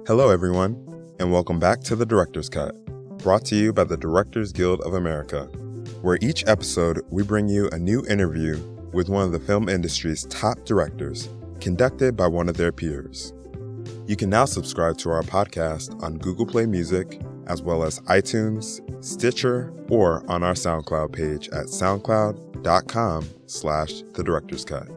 Hello, everyone, and welcome back to The Director's Cut, brought to you by the Directors Guild of America, where each episode we bring you a new interview with one of the film industry's top directors, conducted by one of their peers. You can now subscribe to our podcast on Google Play Music, as well as iTunes, Stitcher, or on our SoundCloud page at soundcloud.com/The Director's Cut.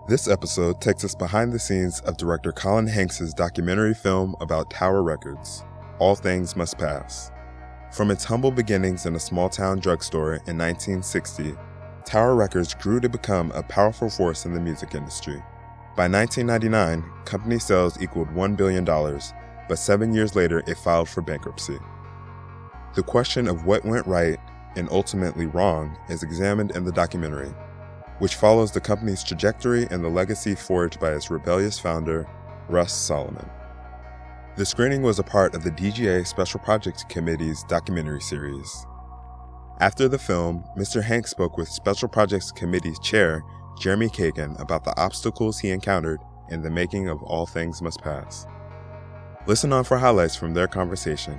This episode takes us behind the scenes of director Colin Hanks' documentary film about Tower Records, All Things Must Pass. From its humble beginnings in a small-town drugstore in 1960, Tower Records grew to become a powerful force in the music industry. By 1999, company sales equaled $1 billion, but 7 years later it filed for bankruptcy. The question of what went right and ultimately wrong is examined in the documentary, which follows the company's trajectory and the legacy forged by its rebellious founder, Russ Solomon. The screening was a part of the DGA Special Projects Committee's documentary series. After the film, Mr. Hanks spoke with Special Projects Committee's chair, Jeremy Kagan, about the obstacles he encountered in the making of All Things Must Pass. Listen on for highlights from their conversation,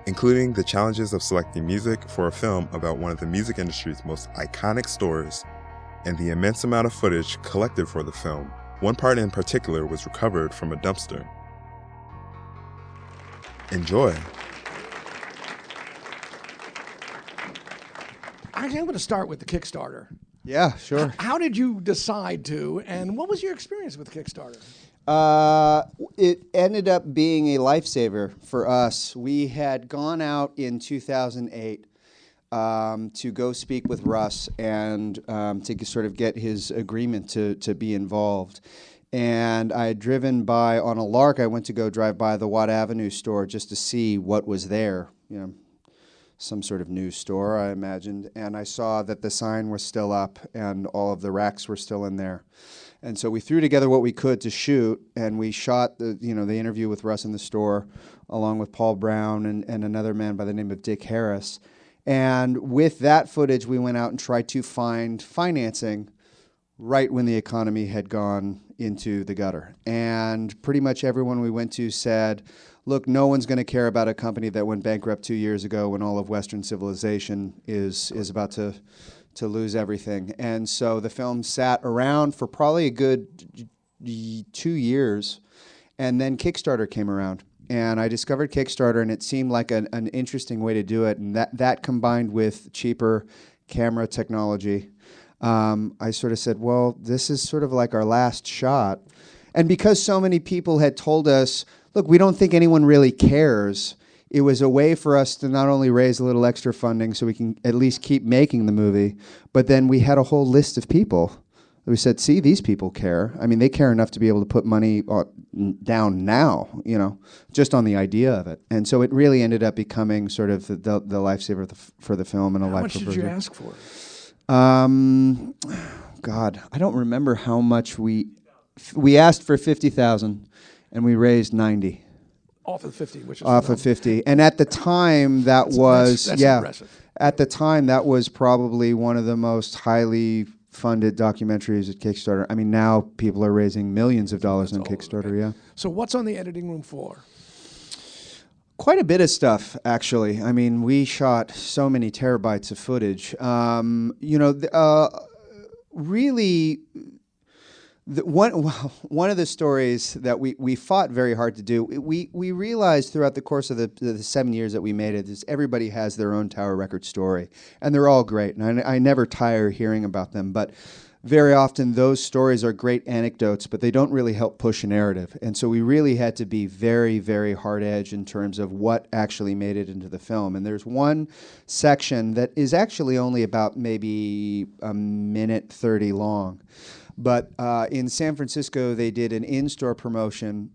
including the challenges of selecting music for a film about one of the music industry's most iconic stores and the immense amount of footage collected for the film. One part in particular was recovered from a dumpster. Enjoy. Actually, I'm going to start with the Kickstarter. Yeah, sure. How did you decide to, and what was your experience with Kickstarter? It ended up being a lifesaver for us. We had gone out in 2008 to go speak with Russ and to sort of get his agreement to be involved. And I had driven by on a lark. I went to go drive by the Watt Avenue store just to see what was there. You know, some sort of news store, I imagined. And I saw that the sign was still up and all of the racks were still in there. And so we threw together what we could to shoot, and we shot the interview with Russ in the store, along with Paul Brown and another man by the name of Dick Harris. And with that footage, we went out and tried to find financing right when the economy had gone into the gutter. And pretty much everyone we went to said, look, no one's going to care about a company that went bankrupt 2 years ago when all of Western civilization is about to lose everything. And so the film sat around for probably a good 2 years, and then Kickstarter came around. And I discovered Kickstarter, and it seemed like an interesting way to do it. And that combined with cheaper camera technology, I sort of said, well, this is sort of like our last shot. And because so many people had told us, look, we don't think anyone really cares, it was a way for us to not only raise a little extra funding so we can at least keep making the movie, but then we had a whole list of people. We said, see, these people care. I mean, they care enough to be able to put money down now, just on the idea of it. And so it really ended up becoming sort of the lifesaver for the film and a life. How much did you ask for? God, I don't remember how much we asked for $50,000, and we raised $90,000. Off of 50, which is off of 50, and at the time that's impressive. At the time that was probably one of the most highly funded documentaries at Kickstarter. I mean, now people are raising millions of dollars on Kickstarter. Okay. Yeah. So what's on the editing room floor? Quite a bit of stuff, actually. I mean, we shot so many terabytes of footage. Really. One of the stories that we fought very hard to do, we realized throughout the course of the 7 years that we made it, is everybody has their own Tower Records story, and they're all great, and I never tire hearing about them, but very often those stories are great anecdotes, but they don't really help push a narrative, and so we really had to be very, very hard-edged in terms of what actually made it into the film, and there's one section that is actually only about maybe a minute 30 long. But in San Francisco, they did an in-store promotion.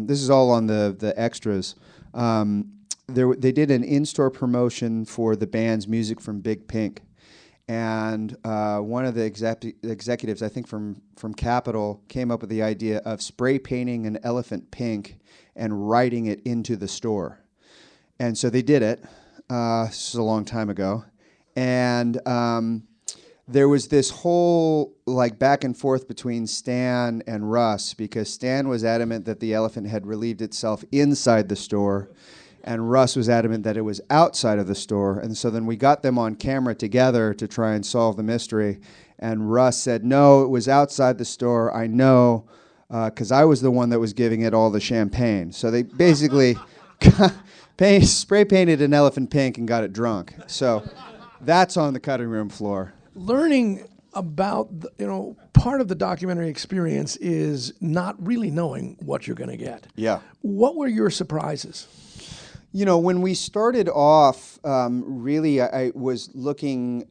This is all on the extras. They did an in-store promotion for the band's Music from Big Pink. And one of the executives, I think from Capitol, came up with the idea of spray painting an elephant pink and writing it into the store. And so they did it. This is a long time ago. And there was this whole like back and forth between Stan and Russ, because Stan was adamant that the elephant had relieved itself inside the store, and Russ was adamant that it was outside of the store. And so then we got them on camera together to try and solve the mystery. And Russ said, no, it was outside the store. I know, because I was the one that was giving it all the champagne. So they basically spray painted an elephant pink and got it drunk. So that's on the cutting room floor. Learning about, part of the documentary experience is not really knowing what you're going to get. Yeah. What were your surprises? When we started off, really I was looking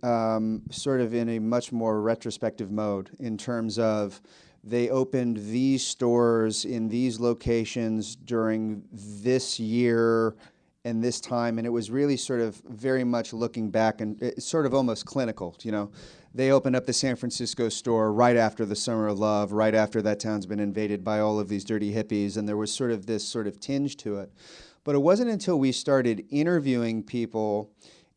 sort of in a much more retrospective mode in terms of they opened these stores in these locations during this year and this time, and it was really sort of very much looking back, and it's sort of almost clinical, They opened up the San Francisco store right after the Summer of Love, right after that town's been invaded by all of these dirty hippies, and there was sort of this sort of tinge to it. But it wasn't until we started interviewing people,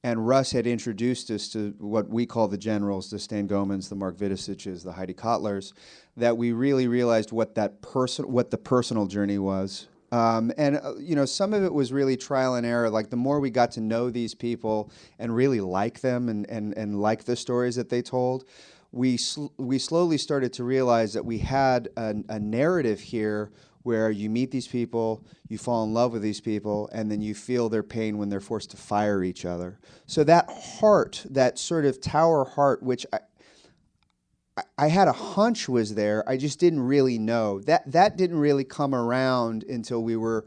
and Russ had introduced us to what we call the generals, the Stan Gomans, the Mark Vidasiches, the Heidi Kotlers, that we really realized what the personal journey was. Some of it was really trial and error. Like the more we got to know these people and really like them and like the stories that they told, we slowly started to realize that we had a narrative here where you meet these people, you fall in love with these people, and then you feel their pain when they're forced to fire each other. So that heart, that sort of tower heart, which I had a hunch was there, I just didn't really know. That didn't really come around until we were,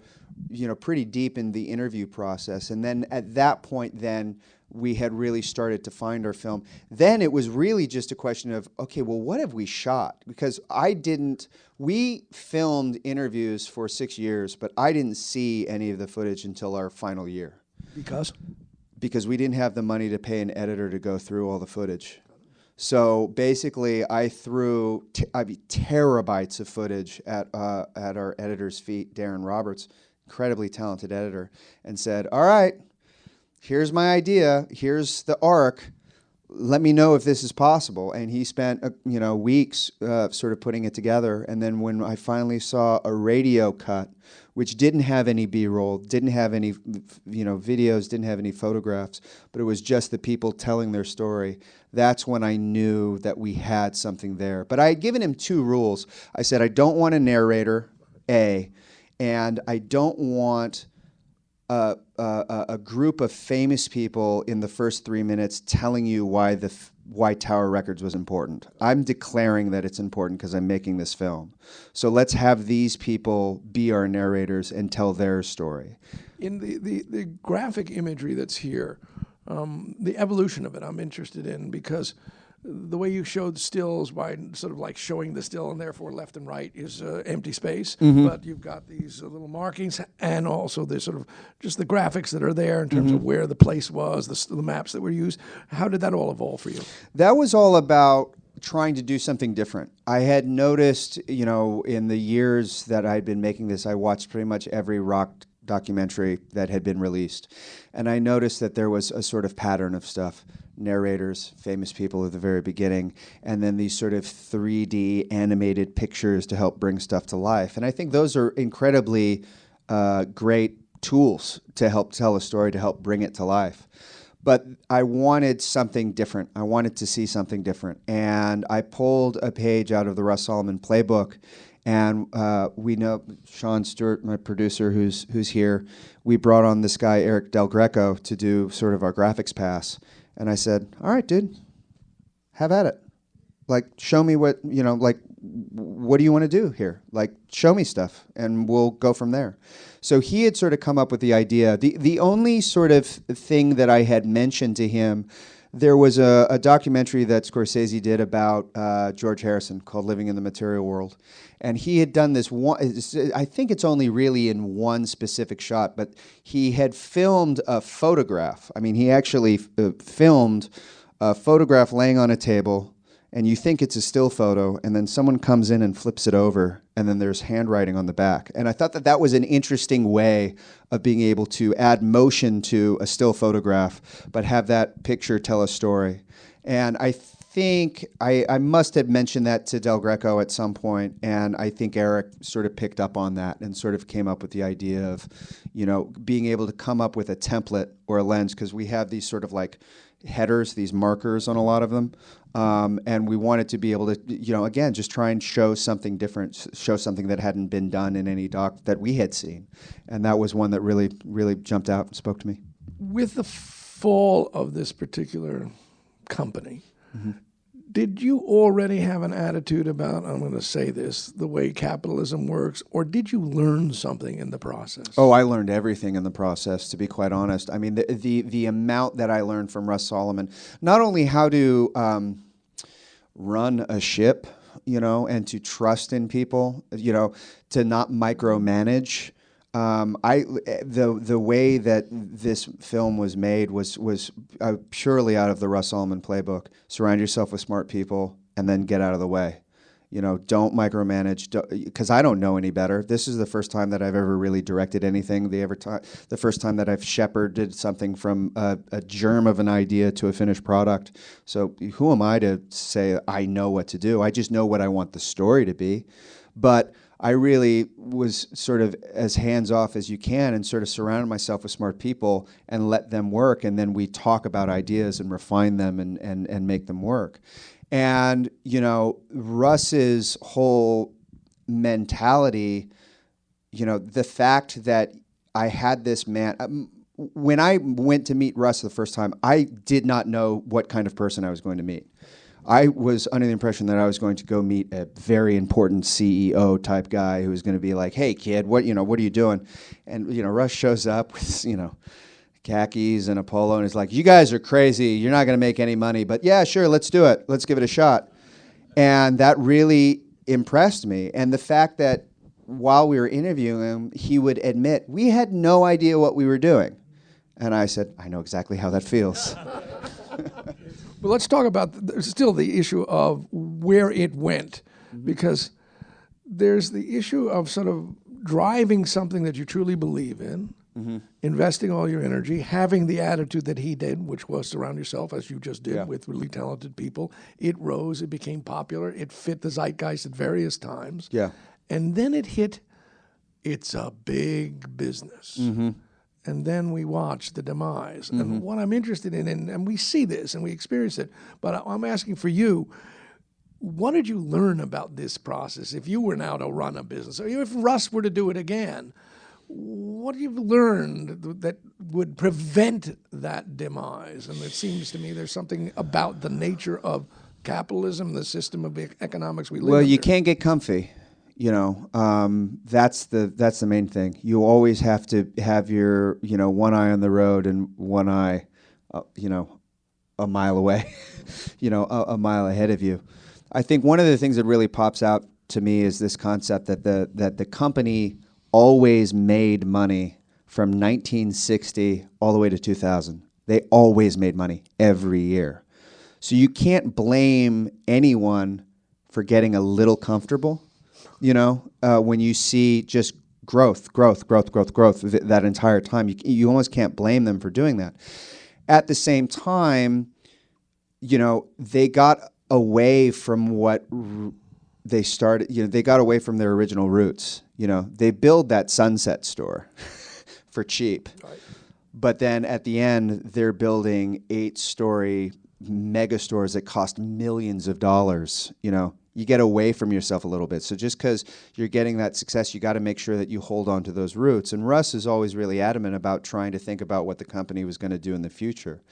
pretty deep in the interview process. And then at that point, then we had really started to find our film. Then it was really just a question of, okay, well, what have we shot? Because we filmed interviews for 6 years, but I didn't see any of the footage until our final year. Because? Because we didn't have the money to pay an editor to go through all the footage. So basically, I threw terabytes of footage at our editor's feet, Darren Roberts, incredibly talented editor, and said, all right, here's my idea, here's the arc, let me know if this is possible. And he spent weeks sort of putting it together. And then when I finally saw a radio cut, which didn't have any B-roll, didn't have any videos, didn't have any photographs, but it was just the people telling their story, that's when I knew that we had something there. But I had given him 2 rules. I said, I don't want a narrator, A, and I don't want a group of famous people in the first 3 minutes telling you why Tower Records was important. I'm declaring that it's important because I'm making this film. So let's have these people be our narrators and tell their story. In the graphic imagery that's here, the evolution of it I'm interested in, because the way you showed stills by sort of like showing the still and therefore left and right is empty space, but you've got these little markings and also there's sort of just the graphics that are there in terms of where the place was, the maps that were used. How did that all evolve for you? That was all about trying to do something different. I had noticed, in the years that I'd been making this, I watched pretty much every rock documentary that had been released. And I noticed that there was a sort of pattern of stuff. Narrators, famous people at the very beginning, and then these sort of 3D animated pictures to help bring stuff to life. And I think those are incredibly great tools to help tell a story, to help bring it to life. But I wanted something different. I wanted to see something different. And I pulled a page out of the Russ Solomon playbook. And we know Sean Stewart, my producer, who's here. We brought on this guy, Eric Del Greco, to do sort of our graphics pass. And I said, all right, dude, have at it. Like, show me what do you want to do here? Like, show me stuff, and we'll go from there. So he had sort of come up with the idea. The only sort of thing that I had mentioned to him, there was a documentary that Scorsese did about George Harrison called Living in the Material World. And he had done this one, I think it's only really in one specific shot, but he had filmed a photograph. I mean, he actually filmed a photograph laying on a table, and you think it's a still photo, and then someone comes in and flips it over, and then there's handwriting on the back. And I thought that was an interesting way of being able to add motion to a still photograph, but have that picture tell a story. And I think I must have mentioned that to Del Greco at some point, and I think Eric sort of picked up on that and sort of came up with the idea of, being able to come up with a template or a lens, because we have these sort of like headers, these markers on a lot of them, and we wanted to be able to, again, just try and show something different, show something that hadn't been done in any doc that we had seen, and that was one that really, really jumped out and spoke to me. With the fall of this particular company, did you already have an attitude about, I'm going to say this, the way capitalism works, or did you learn something in the process? Oh, I learned everything in the process, to be quite honest. I mean, the amount that I learned from Russ Solomon, not only how to run a ship, and to trust in people, to not micromanage. The way that this film was made was purely out of the Russ Solomon playbook. Surround yourself with smart people, and then get out of the way. Don't micromanage, because I don't know any better. This is the first time that I've ever really directed anything. The first time that I've shepherded something from a germ of an idea to a finished product. So who am I to say I know what to do? I just know what I want the story to be. But I really was sort of as hands-off as you can, and sort of surrounded myself with smart people and let them work, and then we talk about ideas and refine them and make them work. And, Russ's whole mentality, the fact that I had this man... when I went to meet Russ the first time, I did not know what kind of person I was going to meet. I was under the impression that I was going to go meet a very important CEO type guy who was going to be like, "Hey, kid, what are you doing?" And Russ shows up with khakis and a polo, and is like, "You guys are crazy. You're not going to make any money, but yeah, sure, let's do it. Let's give it a shot." And that really impressed me. And the fact that while we were interviewing him, he would admit we had no idea what we were doing, and I said, "I know exactly how that feels." Well, let's talk about still the issue of where it went, because there's the issue of sort of driving something that you truly believe in, investing all your energy, having the attitude that he did, which was surround yourself, as you just did, with really talented people. It rose, it became popular, it fit the zeitgeist at various times. Yeah. And then it hit, it's a big business. And then we watch the demise. And what I'm interested in, and we see this and we experience it, but I'm asking for you, what did you learn about this process? If you were now to run a business, or if Russ were to do it again, what have you learned that would prevent that demise? And it seems to me there's something about the nature of capitalism, the system of economics we live in. Well, you can't get comfy. That's the main thing. You always have to have your, one eye on the road and one eye, a mile away, a mile ahead of you. I think one of the things that really pops out to me is this concept that the company always made money from 1960 all the way to 2000. They always made money every year. So you can't blame anyone for getting a little comfortable. When you see just growth that entire time, you almost can't blame them for doing that. At the same time, they got away from what they started. They got away from their original roots. They build that Sunset store for cheap, right. But then at the end, they're building 8-story mega stores that cost millions of dollars. You get away from yourself a little bit. So just because you're getting that success, you got to make sure that you hold on to those roots. And Russ is always really adamant about trying to think about what the company was going to do in the future.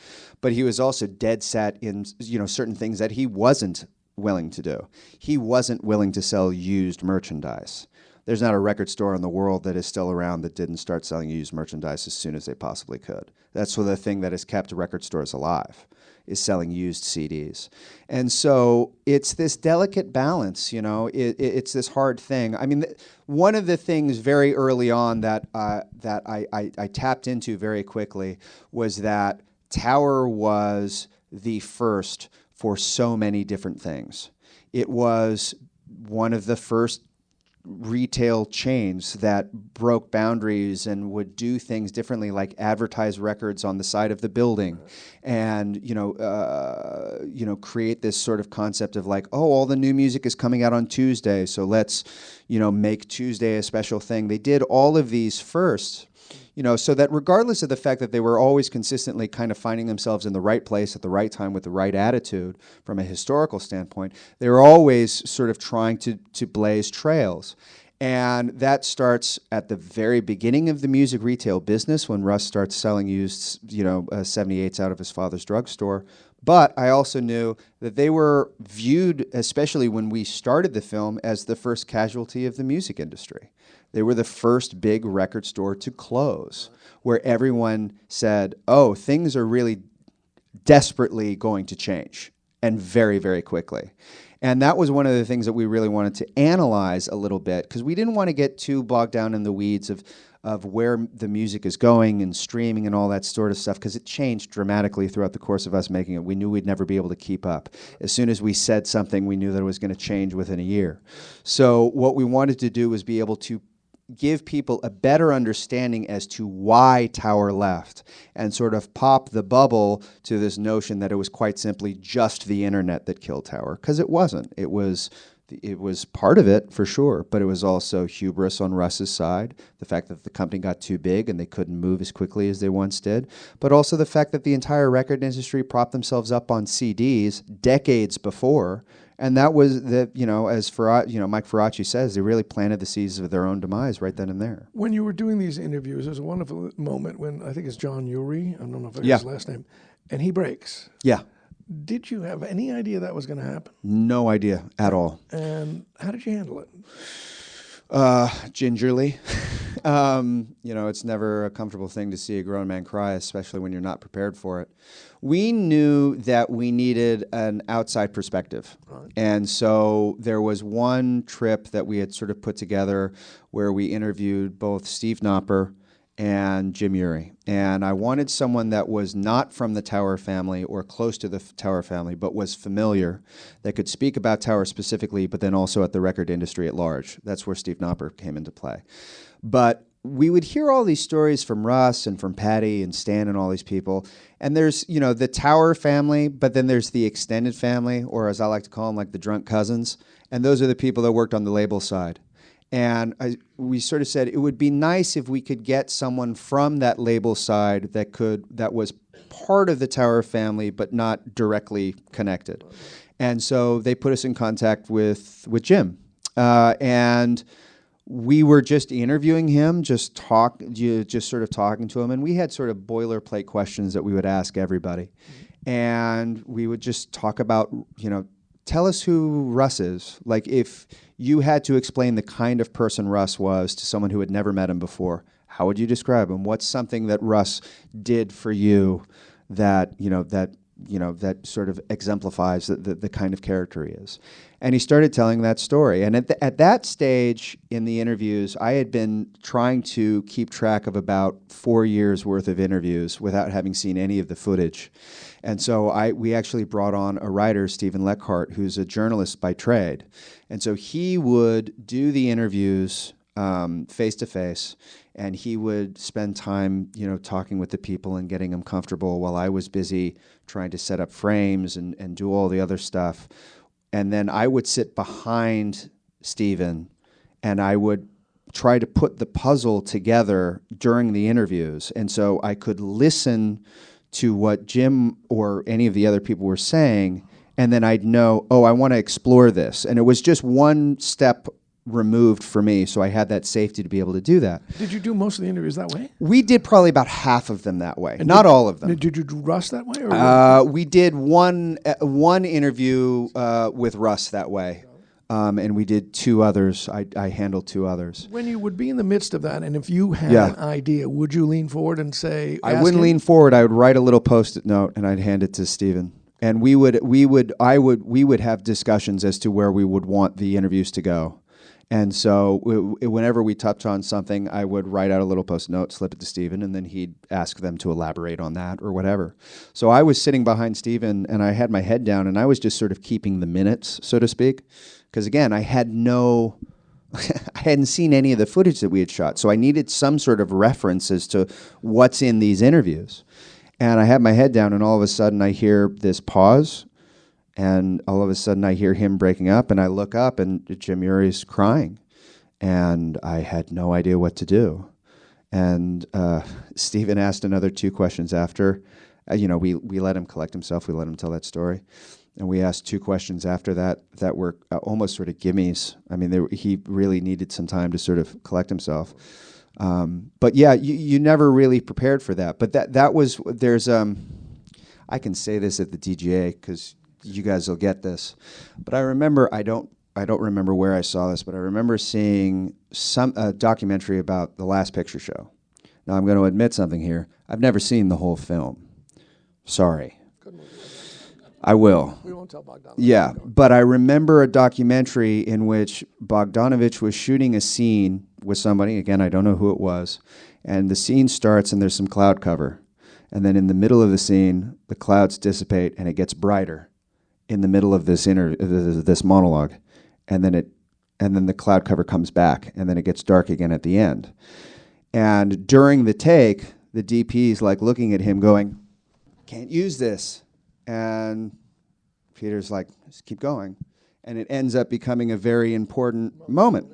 But he was also dead set in, certain things that he wasn't willing to do. He wasn't willing to sell used merchandise. There's not a record store in the world that is still around that didn't start selling used merchandise as soon as they possibly could. That's the thing that has kept record stores alive, is selling used CDs. And so it's this delicate balance, it's this hard thing. I mean, one of the things very early on that I tapped into very quickly was that Tower was the first for so many different things. It was one of the first retail chains that broke boundaries and would do things differently, like advertise records on the side of the building, and create this sort of concept of like, oh, all the new music is coming out on Tuesday, so let's make Tuesday a special thing. They did all of these first, so that regardless of the fact that they were always consistently kind of finding themselves in the right place at the right time with the right attitude from a historical standpoint, they were always sort of trying to blaze trails. And that starts at the very beginning of the music retail business when Russ starts selling used, 78s out of his father's drugstore. But I also knew that they were viewed, especially when we started the film, as the first casualty of the music industry. They were the first big record store to close, where everyone said, oh, things are really desperately going to change, and very, very quickly. And that was one of the things that we really wanted to analyze a little bit, because we didn't want to get too bogged down in the weeds of where the music is going and streaming and all that sort of stuff, because it changed dramatically throughout the course of us making it. We knew we'd never be able to keep up. As soon as we said something, we knew that it was going to change within a year. So what we wanted to do was be able to give people a better understanding as to why Tower left, and sort of pop the bubble to this notion that it was quite simply just the internet that killed Tower, because it wasn't. It was part of it, for sure, but it was also hubris on Russ's side, the fact that the company got too big and they couldn't move as quickly as they once did, but also the fact that the entire record industry propped themselves up on CDs decades before. And that was as Mike Ferracci says, they really planted the seeds of their own demise right then and there. When you were doing these interviews, there's a wonderful moment when I think it's John Urie, I don't know if I got his last name, and he breaks. Yeah. Did you have any idea that was going to happen? No idea at all. And how did you handle it? Gingerly. It's never a comfortable thing to see a grown man cry, especially when you're not prepared for it. We knew that we needed an outside perspective. Right. And so there was one trip that we had sort of put together where we interviewed both Steve Knopper and Jim Urie. And I wanted someone that was not from the Tower family or close to the Tower family, but was familiar, that could speak about Tower specifically, but then also at the record industry at large. That's where Steve Knopper came into play. But we would hear all these stories from Russ and from Patty and Stan and all these people. And there's, the Tower family, but then there's the extended family, or as I like to call them, like the drunk cousins. And those are the people that worked on the label side. And we sort of said it would be nice if we could get someone from that label side that was part of the Tower family, but not directly connected. And so they put us in contact with Jim. And we were just interviewing him, just sort of talking to him. And we had sort of boilerplate questions that we would ask everybody. And we would just talk about, tell us who Russ is. Like, if you had to explain the kind of person Russ was to someone who had never met him before, how would you describe him? What's something that Russ did for you that sort of exemplifies the kind of character he is? And he started telling that story. And at that stage in the interviews, I had been trying to keep track of about 4 years worth of interviews without having seen any of the footage. And so we actually brought on a writer, Stephen Leckhart, who's a journalist by trade. And so he would do the interviews face to face, and he would spend time, talking with the people and getting them comfortable while I was busy trying to set up frames and do all the other stuff. And then I would sit behind Stephen, and I would try to put the puzzle together during the interviews. And so I could listen to what Jim or any of the other people were saying, and then I'd know, I want to explore this. And it was just one step removed for me, so I had that safety to be able to do that. Did you do most of the interviews that way? We did probably about half of them that way, not all of them. Did you do Russ that way? Or we did one interview with Russ that way, and we did 2 others. I handled 2 others. When you would be in the midst of that, and if you had an idea, would you lean forward and say? I wouldn't lean forward. I would write a little Post-it note, and I'd hand it to Stephen. And we would have discussions as to where we would want the interviews to go. And so whenever we touched on something, I would write out a little Post-it note, slip it to Stephen, and then he'd ask them to elaborate on that or whatever. So I was sitting behind Stephen, and I had my head down, and I was just sort of keeping the minutes, so to speak. Because, again, I had no I hadn't seen any of the footage that we had shot, so I needed some sort of reference as to what's in these interviews. And I had my head down, and all of a sudden I hear this pause, and all of a sudden I hear him breaking up, and I look up, and Jim Urey's crying. And I had no idea what to do. And Stephen asked another 2 questions after. We let him collect himself. We let him tell that story. And we asked 2 questions after that were almost sort of gimmies. I mean, he really needed some time to sort of collect himself. But yeah, you never really prepared for that. But I can say this at the DGA because you guys will get this. But I remember, I don't remember where I saw this, but I remember seeing a documentary about the Last Picture Show. Now, I'm going to admit something here. I've never seen the whole film. Sorry. I will. We won't tell Bogdanovich. Yeah, but I remember a documentary in which Bogdanovich was shooting a scene with somebody. Again, I don't know who it was. And the scene starts and there's some cloud cover. And then in the middle of the scene, the clouds dissipate and it gets brighter in the middle of this this monologue. And then the cloud cover comes back and then it gets dark again at the end. And during the take, the DP's like looking at him going, "Can't use this." And Peter's like, "Just keep going." And it ends up becoming a very important moment.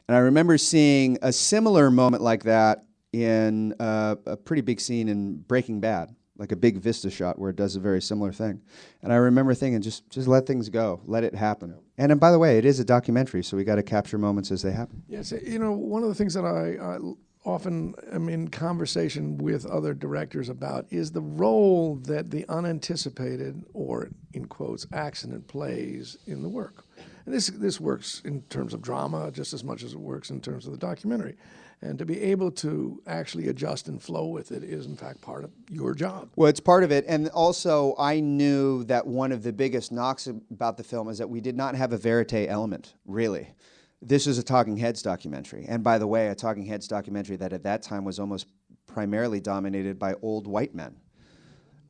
And I remember seeing a similar moment like that in a pretty big scene in Breaking Bad, like a big vista shot where it does a very similar thing. And I remember thinking, just let things go, let it happen. And by the way, it is a documentary, so we got to capture moments as they happen. Yes, one of the things that I often am in conversation with other directors about is the role that the unanticipated, or in quotes, accident plays in the work. And this works in terms of drama just as much as it works in terms of the documentary. And to be able to actually adjust and flow with it is, in fact, part of your job. Well, it's part of it. And also, I knew that one of the biggest knocks about the film is that we did not have a verite element, really. This is a Talking Heads documentary. And by the way, a Talking Heads documentary that at that time was almost primarily dominated by old white men.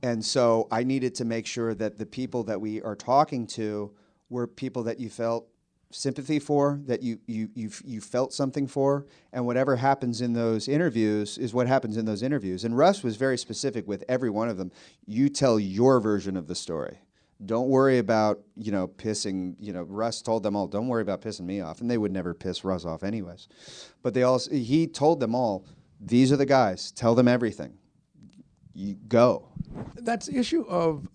And so I needed to make sure that the people that we are talking to were people that you felt sympathy for, that you felt something for, and whatever happens in those interviews is what happens in those interviews. And Russ was very specific with every one of them. You tell your version of the story. Don't worry about, pissing, Russ told them all, don't worry about pissing me off. And they would never piss Russ off anyways. But he told them all, these are the guys, tell them everything. You go. That's the issue of,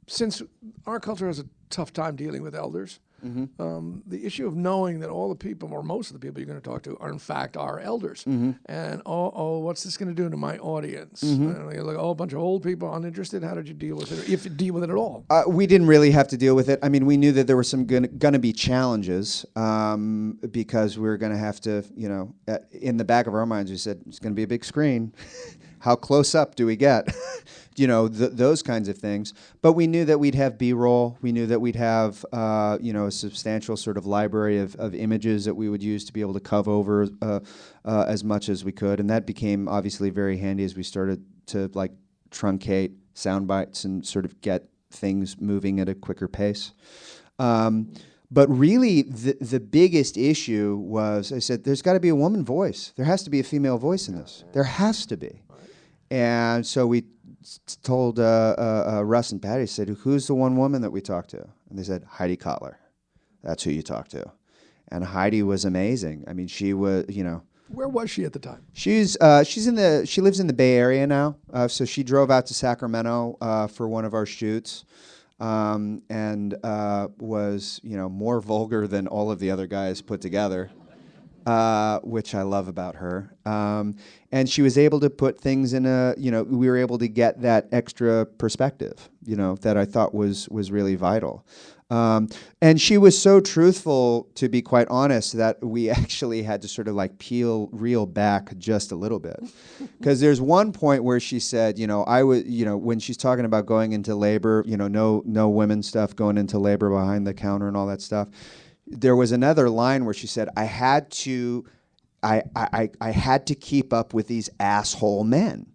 since our culture has a tough time dealing with elders, the issue of knowing that all the people, or most of the people you're going to talk to, are in fact our elders. And, what's this going to do to my audience? And you're like, a bunch of old people uninterested. How did you deal with it, if you deal with it at all? We didn't really have to deal with it. I mean, we knew that there were some going to be challenges because we were going to have to, in the back of our minds, we said, it's going to be a big screen. How close up do we get? Those kinds of things. But we knew that we'd have B-roll. We knew that we'd have, a substantial sort of library of images that we would use to be able to cover over as much as we could. And that became obviously very handy as we started to truncate sound bites and sort of get things moving at a quicker pace. But really, the biggest issue was, I said, there's got to be a woman voice. There has to be a female voice in this. There has to be. And so we told Russ and Patty, said, who's the one woman that we talked to? And they said, Heidi Kotler. That's who you talk to. And Heidi was amazing. I mean, she was, Where was she at the time? she lives in the Bay Area now. So she drove out to Sacramento for one of our shoots. And was, more vulgar than all of the other guys put together. Which I love about her. And she was able to put things in we were able to get that extra perspective, that I thought was really vital. And she was so truthful, to be quite honest, that we actually had to sort of reel back just a little bit. Because there's one point where she said, when she's talking about going into labor, no women stuff, going into labor behind the counter and all that stuff. There was another line where she said, I had to keep up with these asshole men.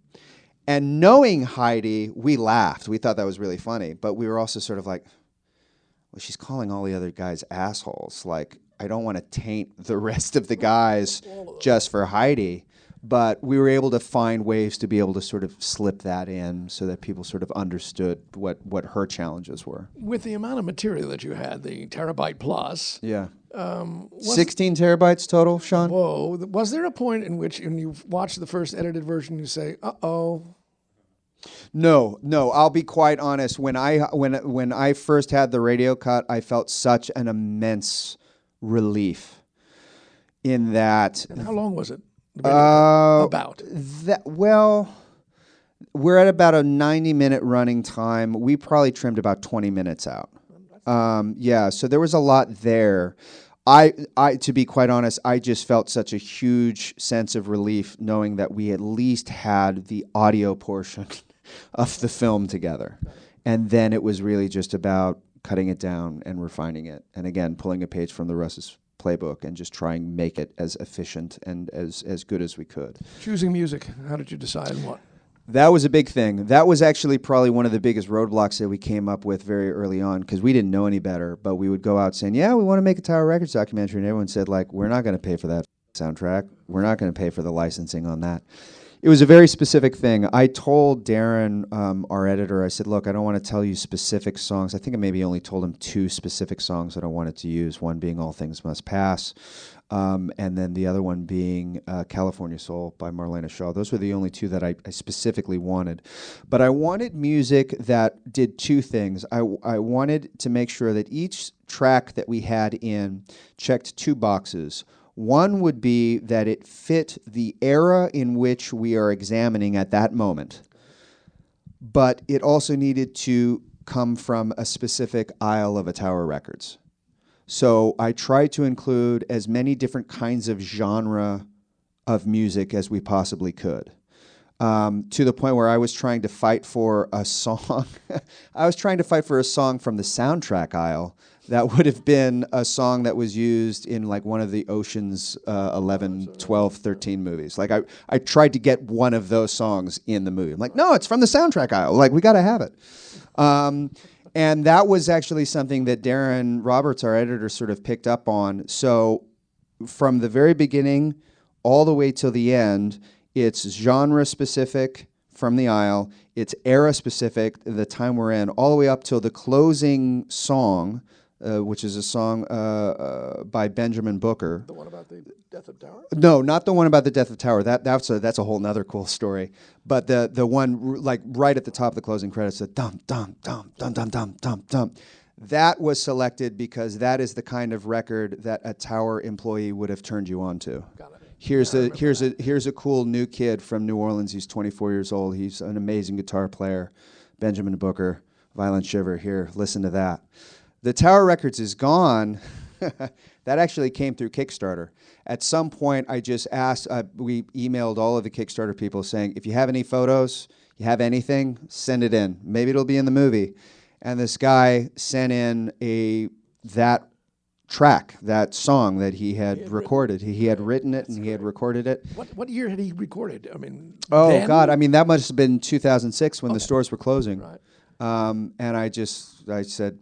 And knowing Heidi, we laughed. We thought that was really funny. But we were also sort of like, well, she's calling all the other guys assholes. I don't want to taint the rest of the guys just for Heidi. But we were able to find ways to be able to sort of slip that in so that people sort of understood what her challenges were. With the amount of material that you had, the terabyte plus. Yeah. 16 terabytes total, Sean? Whoa. Was there a point in which, when you watched the first edited version, you say, uh-oh? No. I'll be quite honest. When I first had the radio cut, I felt such an immense relief in that. And how long was it? About that. Well, we're at about a 90-minute running time. We probably trimmed about 20 minutes out. So there was a lot there. I, to be quite honest, I just felt such a huge sense of relief knowing that we at least had the audio portion of the film together, and then it was really just about cutting it down and refining it, and again pulling a page from the Russ's playbook and just trying to make it as efficient and as good as we could. Choosing music, how did you decide on what? That was a big thing. That was actually probably one of the biggest roadblocks that we came up with very early on because we didn't know any better, but we would go out saying, yeah, we want to make a Tower Records documentary, and everyone said, like, we're not going to pay for that soundtrack. We're not going to pay for the licensing on that. It was a very specific thing. I told Darren, our editor, I said, look, I don't want to tell you specific songs. I think I maybe only told him 2 specific songs that I wanted to use, one being All Things Must Pass, and then the other one being California Soul by Marlena Shaw. Those were the only 2 that I specifically wanted. But I wanted music that did 2 things. I wanted to make sure that each track that we had in checked 2 boxes. One would be that it fit the era in which we are examining at that moment, but it also needed to come from a specific aisle of a Tower Records. So I tried to include as many different kinds of genre of music as we possibly could, to the point where I was trying to fight for a song. I was trying to fight for a song from the soundtrack aisle that would have been a song that was used in like one of the Ocean's 11, 12, 13 movies. Like I tried to get one of those songs in the movie. I'm like, no, it's from the soundtrack aisle. Like, we got to have it. And that was actually something that Darren Roberts, our editor, sort of picked up on. So from the very beginning all the way till the end, it's genre specific from the aisle. It's era specific, the time we're in, all the way up till the closing song, which is a song by Benjamin Booker. The one about the death of Tower? No, not the one about the death of Tower. That's a whole nother cool story. But the one like right at the top of the closing credits, the dum dum dum dum dum dum dum dum. That was selected because that is the kind of record that a Tower employee would have turned you on to. Got it. Here's a cool new kid from New Orleans. He's 24 years old. He's an amazing guitar player. Benjamin Booker, Violent Shiver. Here, listen to that. The Tower Records is gone. That actually came through Kickstarter. At some point, I just asked, we emailed all of the Kickstarter people saying, if you have any photos, you have anything, send it in. Maybe it'll be in the movie. And this guy sent in that track, that song that he had recorded. He had written it and he had recorded it. What year had he recorded? I mean, oh, God. I mean, that must have been 2006 when the stores were closing. Right. And I said,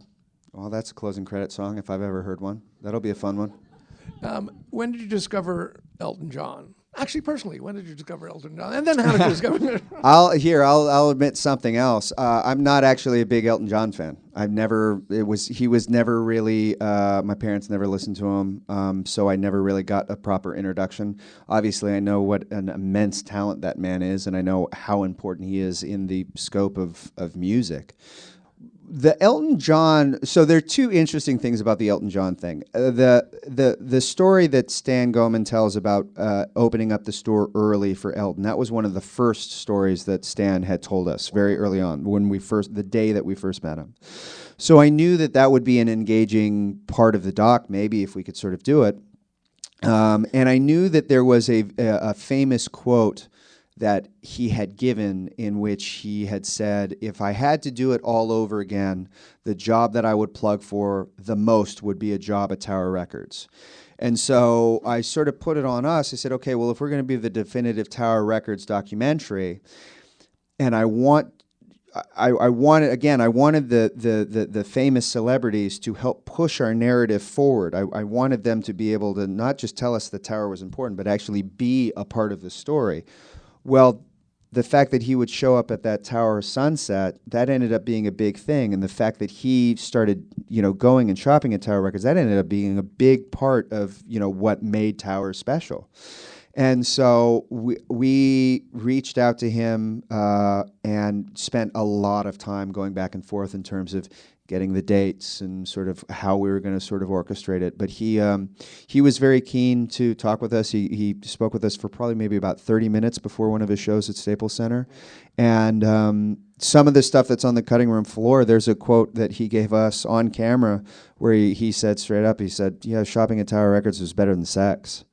well, that's a closing credit song if I've ever heard one. That'll be a fun one. When did you discover Elton John? Actually, personally, when did you discover Elton John? And then how did you discover him? I'll admit something else. I'm not actually a big Elton John fan. He was never really, my parents never listened to him, so I never really got a proper introduction. Obviously, I know what an immense talent that man is, and I know how important he is in the scope of music. The Elton John. So there are 2 interesting things about the Elton John thing. The story that Stan Goman tells about opening up the store early for Elton. That was one of the first stories that Stan had told us very early on the day that we first met him. So I knew that would be an engaging part of the doc, maybe if we could sort of do it. And I knew that there was a famous quote that he had given in which he had said, if I had to do it all over again, the job that I would plug for the most would be a job at Tower Records. And so I sort of put it on us. I said, okay, well, if we're going to be the definitive Tower Records documentary, and I want I wanted the famous celebrities to help push our narrative forward. I wanted them to be able to not just tell us the tower was important, but actually be a part of the story. Well, the fact that he would show up at that tower sunset, that ended up being a big thing. And the fact that he started, going and shopping at Tower Records, that ended up being a big part of, what made Tower special. And so we reached out to him and spent a lot of time going back and forth in terms of getting the dates and sort of how we were going to sort of orchestrate it. But he was very keen to talk with us. He spoke with us for probably maybe about 30 minutes before one of his shows at Staples Center. And some of the stuff that's on the cutting room floor, there's a quote that he gave us on camera where he said straight up, he said, yeah, shopping at Tower Records was better than sex.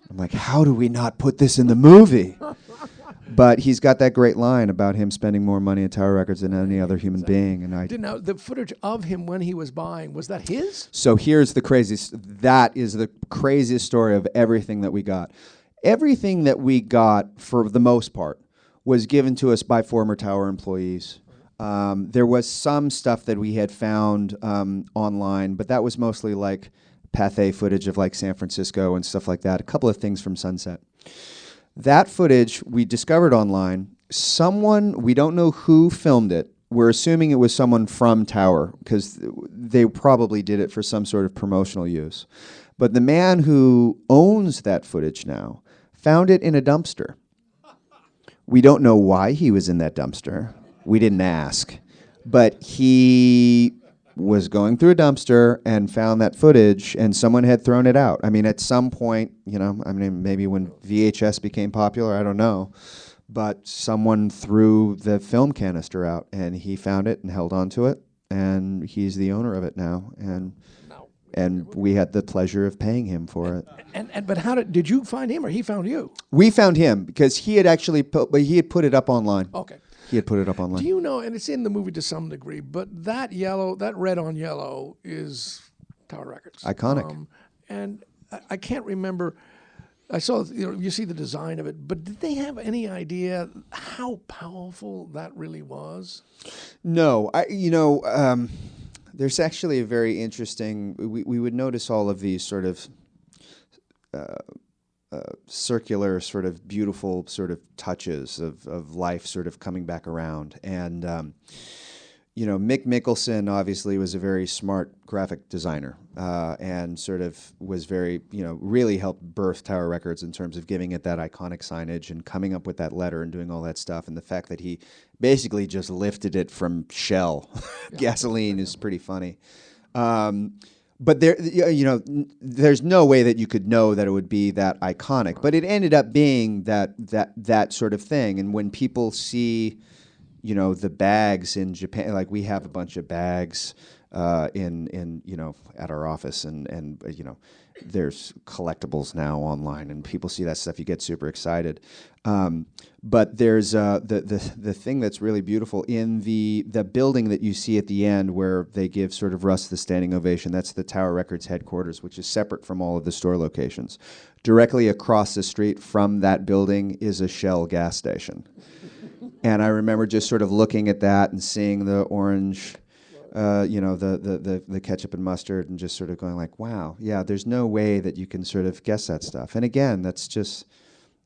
I'm like, how do we not put this in the movie? But he's got that great line about him spending more money at Tower Records than any other human being. And I didn't know the footage of him when he was buying, was that his? So here's the that is the craziest story of everything that we got. Everything that we got, for the most part, was given to us by former Tower employees. There was some stuff that we had found online, but that was mostly like Pathé footage of like San Francisco and stuff like that. A couple of things from Sunset. That footage we discovered online. Someone, we don't know who filmed it. We're assuming it was someone from Tower because they probably did it for some sort of promotional use. But the man who owns that footage now found it in a dumpster. We don't know why he was in that dumpster. We didn't ask. But he was going through a dumpster and found that footage, and someone had thrown it out. I mean, at some point, maybe when VHS became popular, I don't know, but someone threw the film canister out, and he found it and held on to it, and he's the owner of it now, and we had the pleasure of paying him for it. But how did you find him, or he found you? We found him because he had actually put it up online. Okay. He had put it up online. Do you know, and it's in the movie to some degree, but that red on yellow is Tower Records. Iconic. And I can't remember, I saw, you see the design of it, but did they have any idea how powerful that really was? No. There's actually a very interesting, we would notice all of these sort of circular, sort of beautiful sort of touches of life sort of coming back around. And, Mick Mickelson obviously was a very smart graphic designer and sort of was very, really helped birth Tower Records in terms of giving it that iconic signage and coming up with that letter and doing all that stuff. And the fact that he basically just lifted it from Shell gasoline is pretty funny. But there's no way that you could know that it would be that iconic. But it ended up being that sort of thing. And when people see, the bags in Japan, like we have a bunch of bags in at our office, and there's collectibles now online, and people see that stuff, you get super excited. But there's the thing that's really beautiful in the building that you see at the end where they give sort of Russ the standing ovation. That's the Tower Records headquarters, which is separate from all of the store locations. Directly across the street from that building is a Shell gas station. And I remember just sort of looking at that and seeing the orange, the ketchup and mustard, and just sort of going like, wow, yeah, there's no way that you can sort of guess that stuff. And again, that's just,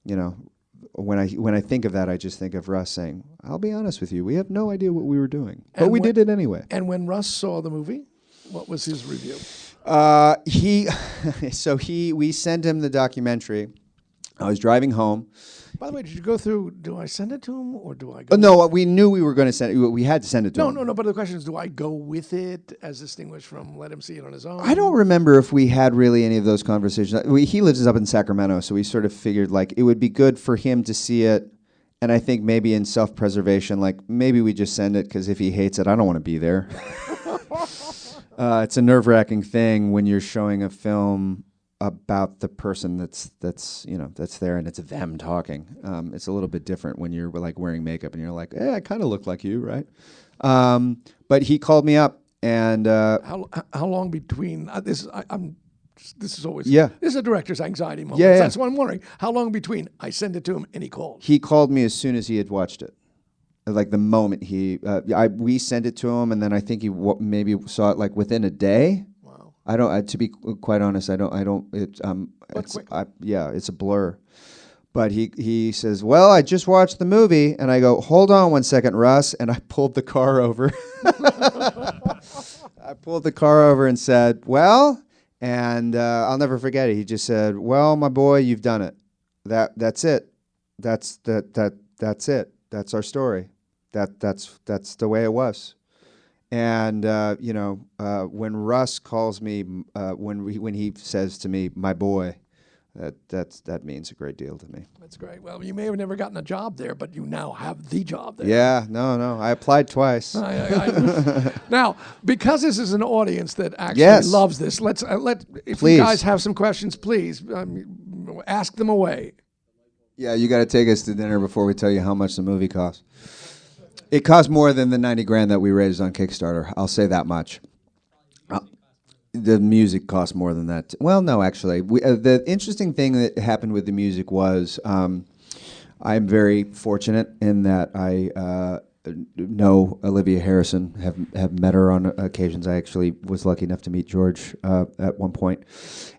when I think of that, I just think of Russ saying, I'll be honest with you, we have no idea what we were doing, but we did it anyway. And when Russ saw the movie, what was his review? We sent him the documentary. I was driving home. By the way, did you go through, do I send it to him or do I go? No, we knew we were going to send it. We had to send it to him. No, but the question is, do I go with it as distinguished from let him see it on his own? I don't remember if we had really any of those conversations. He lives up in Sacramento, so we sort of figured like it would be good for him to see it. And I think maybe in self-preservation, like maybe we just send it because if he hates it, I don't want to be there. It's a nerve-wracking thing when you're showing a film about the person that's there and it's them talking. It's a little bit different when you're like wearing makeup and you're like, hey, I kind of look like you, right? But he called me up and how long between this is always this is a director's anxiety moment. That's why I'm wondering how long between I send it to him and he called. He called me as soon as he had watched it. Like the moment we sent it to him, and then I think he maybe saw it like within a day. Wow. I don't. To be quite honest, I don't. It's it's a blur. But he says, "Well, I just watched the movie," and I go, "Hold on one second, Russ," and I pulled the car over. I pulled the car over and said, "Well," and I'll never forget it. He just said, "Well, my boy, you've done it. That's it. That's it. That's our story. That's the way it was." And when Russ calls me, when he says to me, "My boy," that means a great deal to me. That's great. Well, you may have never gotten a job there, but you now have the job there. Yeah, no. I applied twice. Now, because this is an audience that actually loves this, if Please. you guys have some questions, please ask them away. Yeah, you got to take us to dinner before we tell you how much the movie costs. It cost more than the $90,000 that we raised on Kickstarter. I'll say that much. The music cost more than that. Well, no, actually. The interesting thing that happened with the music was I'm very fortunate in that I know Olivia Harrison, have met her on occasions. I actually was lucky enough to meet George at one point.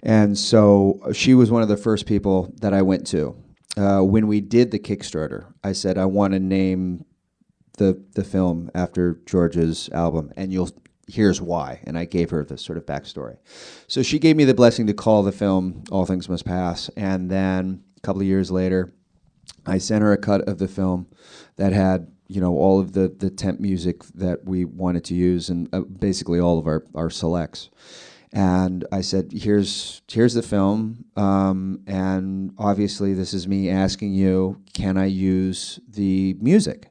And so she was one of the first people that I went to. When we did the Kickstarter, I said, I want to name the film after George's album, and here's why. And I gave her this sort of backstory. So she gave me the blessing to call the film All Things Must Pass. And then a couple of years later, I sent her a cut of the film that had, all of the temp music that we wanted to use, and basically all of our selects. And I said, here's the film, and obviously this is me asking you, can I use the music?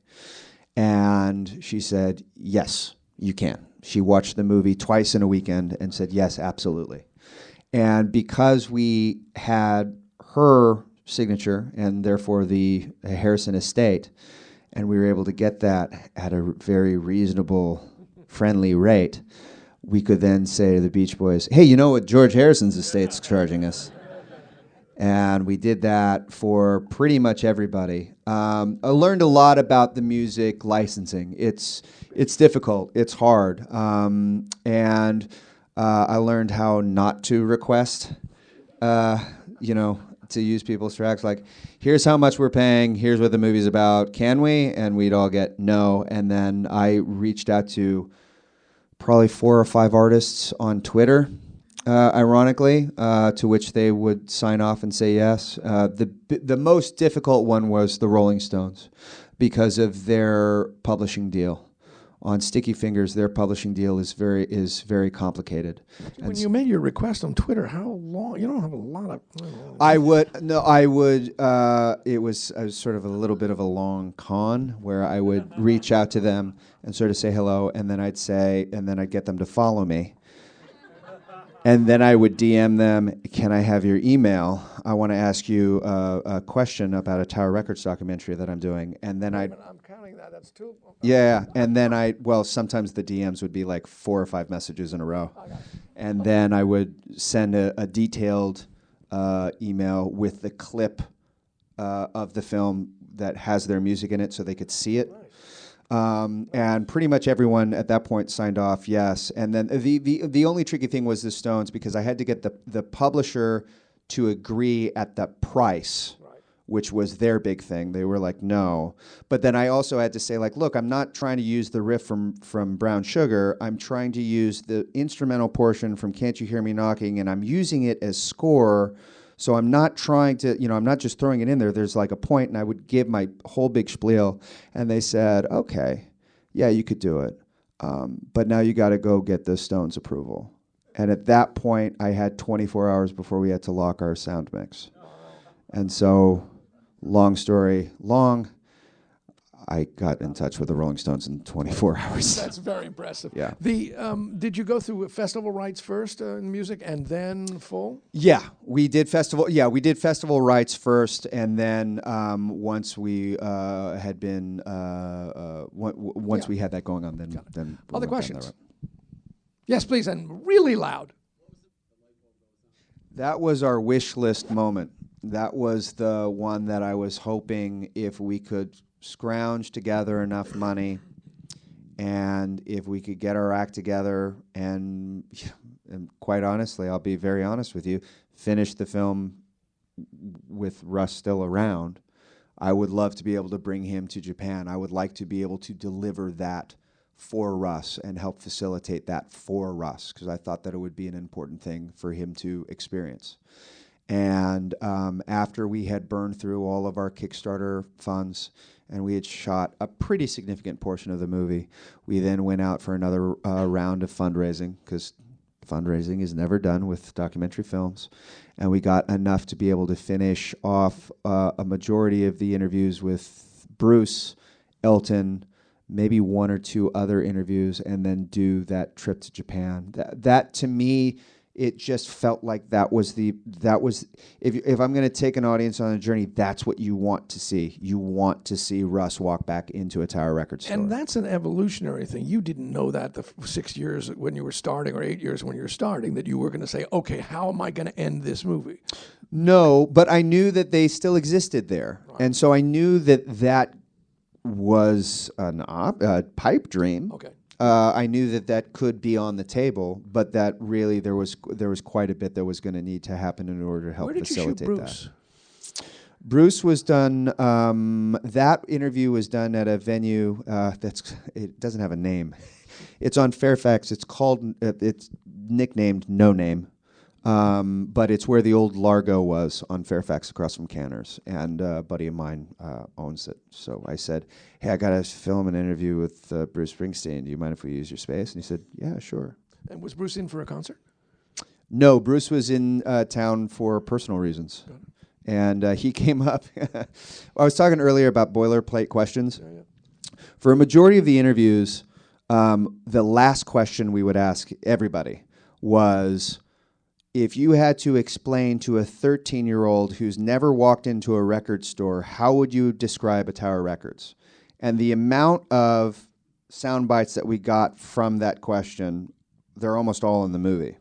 And she said, yes, you can. She watched the movie twice in a weekend and said, yes, absolutely. And because we had her signature and therefore the Harrison estate, and we were able to get that at a very reasonable, friendly rate, we could then say to the Beach Boys, hey, you know what George Harrison's estate's charging us? And we did that for pretty much everybody. I learned a lot about the music licensing. It's difficult. It's hard. And I learned how not to request, to use people's tracks. Like, here's how much we're paying. Here's what the movie's about. Can we? And we'd all get no. And then I reached out to probably 4 or 5 artists on Twitter, ironically, to which they would sign off and say yes. The most difficult one was the Rolling Stones because of their publishing deal. On Sticky Fingers, their publishing deal is very complicated. When you made your request on Twitter, how long? You don't have a lot of. I would. It was sort of a little bit of a long con where I would reach out to them and sort of say hello, and then I'd get them to follow me. And then I would DM them, can I have your email? I want to ask you a question about a Tower Records documentary that I'm doing. And then I'm counting that. That's 2. Yeah, and then sometimes the DMs would be like 4 or 5 messages in a row. And then I would send a detailed email with the clip of the film that has their music in it so they could see it. And pretty much everyone at that point signed off yes. And then the only tricky thing was the Stones, because I had to get the publisher to agree at the price, which was their big thing. They were like, no. But then I also had to say, like, look, I'm not trying to use the riff from Brown Sugar. I'm trying to use the instrumental portion from Can't You Hear Me Knocking, and I'm using it as score. So I'm not trying to, I'm not just throwing it in there. There's like a point, and I would give my whole big spiel. And they said, okay, yeah, you could do it. But now you got to go get the Stones approval. And at that point, I had 24 hours before we had to lock our sound mix. And so, long story long, I got in touch with the Rolling Stones in 24 hours. That's very impressive. Yeah. Did you go through festival rights first in music and then full? Yeah, we did festival. Yeah, we did festival rights first, and then once we had been once we had that going on, then other questions. Yes, please, and really loud. That was our wish list moment. That was the one that I was hoping if we could scrounge together enough money, and if we could get our act together and quite honestly, I'll be very honest with you, finish the film with Russ still around, I would love to be able to bring him to Japan. I would like to be able to deliver that for Russ and help facilitate that for Russ, because I thought that it would be an important thing for him to experience. And after we had burned through all of our Kickstarter funds and we had shot a pretty significant portion of the movie, we then went out for another round of fundraising, because fundraising is never done with documentary films. And we got enough to be able to finish off a majority of the interviews with Bruce, Elton, maybe one or two other interviews, and then do that trip to Japan. That to me, it just felt like that was if I'm going to take an audience on a journey, that's what you want to see. You want to see Russ walk back into a Tower Records store. And that's an evolutionary thing. You didn't know that the 6 years when you were starting, or 8 years when you were starting, that you were going to say, okay, how am I going to end this movie? No, but I knew that they still existed there. Right. And so I knew that was a pipe dream. Okay. I knew that could be on the table, but that really there was quite a bit that was going to need to happen in order to help facilitate that. Where did you shoot Bruce? Bruce was done. That interview was done at a venue it doesn't have a name. It's on Fairfax. It's called. It's nicknamed No Name. But it's where the old Largo was on Fairfax across from Canner's, and a buddy of mine owns it. So I said, hey, I got to film an interview with Bruce Springsteen. Do you mind if we use your space? And he said, yeah, sure. And was Bruce in for a concert? No, Bruce was in town for personal reasons. And he came up. I was talking earlier about boilerplate questions. Yeah. For a majority of the interviews, the last question we would ask everybody was, if you had to explain to a 13-year-old who's never walked into a record store, how would you describe a Tower Records? And the amount of sound bites that we got from that question, they're almost all in the movie.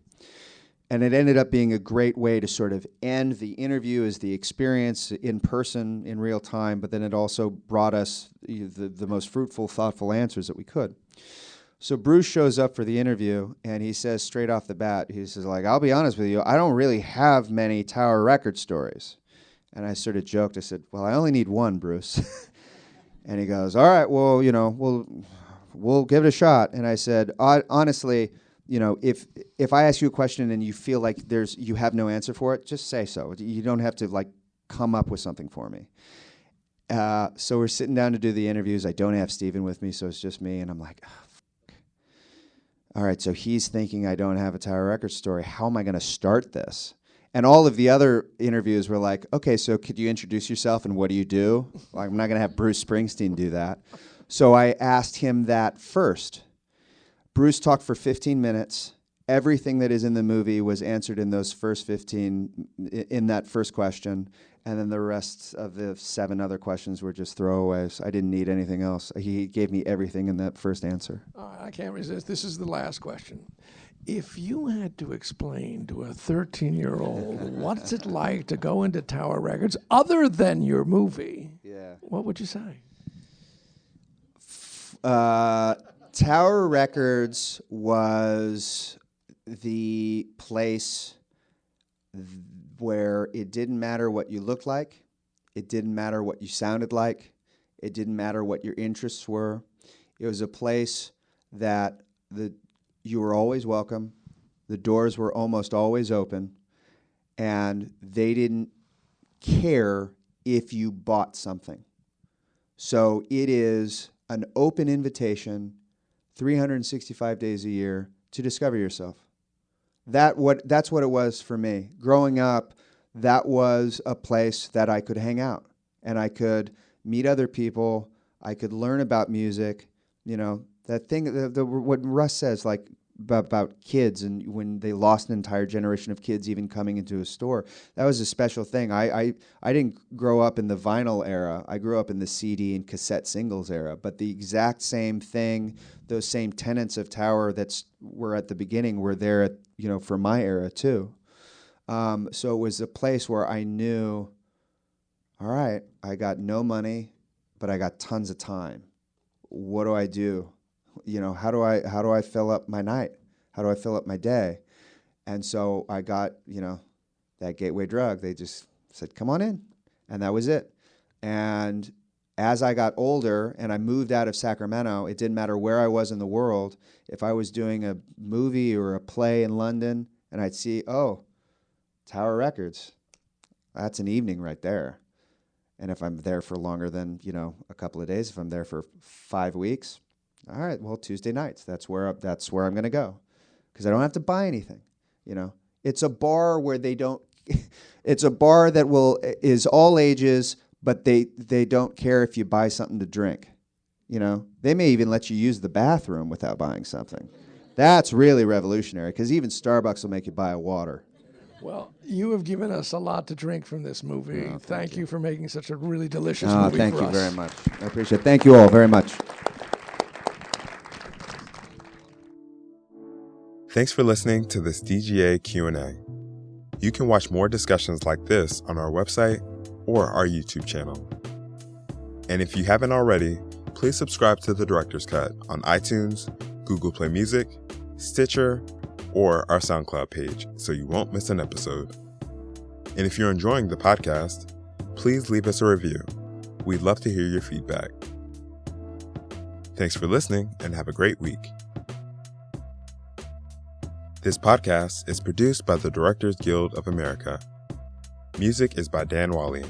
And it ended up being a great way to sort of end the interview as the experience in person, in real time, but then it also brought us the most fruitful, thoughtful answers that we could. So Bruce shows up for the interview, and he says straight off the bat, he says, like, I'll be honest with you, I don't really have many Tower Record stories. And I sort of joked. I said, well, I only need one, Bruce. And he goes, all right, well, we'll give it a shot. And I said, honestly, if I ask you a question and you feel like you have no answer for it, just say so. You don't have to, come up with something for me. So we're sitting down to do the interviews. I don't have Steven with me, so it's just me. And I'm like, all right, so he's thinking I don't have a Tower Records story. How am I going to start this? And all of the other interviews were like, okay, so could you introduce yourself and what do you do? I'm not going to have Bruce Springsteen do that. So I asked him that first. Bruce talked for 15 minutes. Everything that is in the movie was answered in those first 15, in that first question. And then the rest of the 7 other questions were just throwaways. I didn't need anything else. He gave me everything in that first answer. I can't resist. This is the last question. If you had to explain to a 13-year-old what's it like to go into Tower Records other than your movie, what would you say? Tower Records was the place where it didn't matter what you looked like, it didn't matter what you sounded like, it didn't matter what your interests were. It was a place that you were always welcome, the doors were almost always open, and they didn't care if you bought something. So it is an open invitation, 365 days a year, to discover yourself. That's what it was for me. Growing up, that was a place that I could hang out and I could meet other people. I could learn about music. That thing, what Russ says, about kids and when they lost an entire generation of kids even coming into a store. That was a special thing. I didn't grow up in the vinyl era. I grew up in the CD and cassette singles era. But the exact same thing, those same tenets of Tower were at the beginning were there for my era too. So it was a place where I knew, all right, I got no money, but I got tons of time. What do I do? You know, how do I fill up my night? How do I fill up my day? And so I got, you know, that gateway drug. They just said, come on in. And that was it. And as I got older and I moved out of Sacramento, it didn't matter where I was in the world. If I was doing a movie or a play in London and I'd see, oh, Tower Records, that's an evening right there. And if I'm there for longer than, you know, a couple of days, if I'm there for 5 weeks, all right, well, Tuesday nights, that's where I'm going to go, because I don't have to buy anything. You know, it's a bar where they don't. It's a bar that is all ages, but they don't care if you buy something to drink. You know, they may even let you use the bathroom without buying something. That's really revolutionary, because even Starbucks will make you buy a water. Well, you have given us a lot to drink from this movie. Oh, thank you for making such a really delicious movie thank for you us. very much. I appreciate it. Thank you all very much. Thanks for listening to this DGA Q&A. You can watch more discussions like this on our website or our YouTube channel. And if you haven't already, please subscribe to The Director's Cut on iTunes, Google Play Music, Stitcher, or our SoundCloud page so you won't miss an episode. And if you're enjoying the podcast, please leave us a review. We'd love to hear your feedback. Thanks for listening and have a great week. This podcast is produced by the Directors Guild of America. Music is by Dan Wally.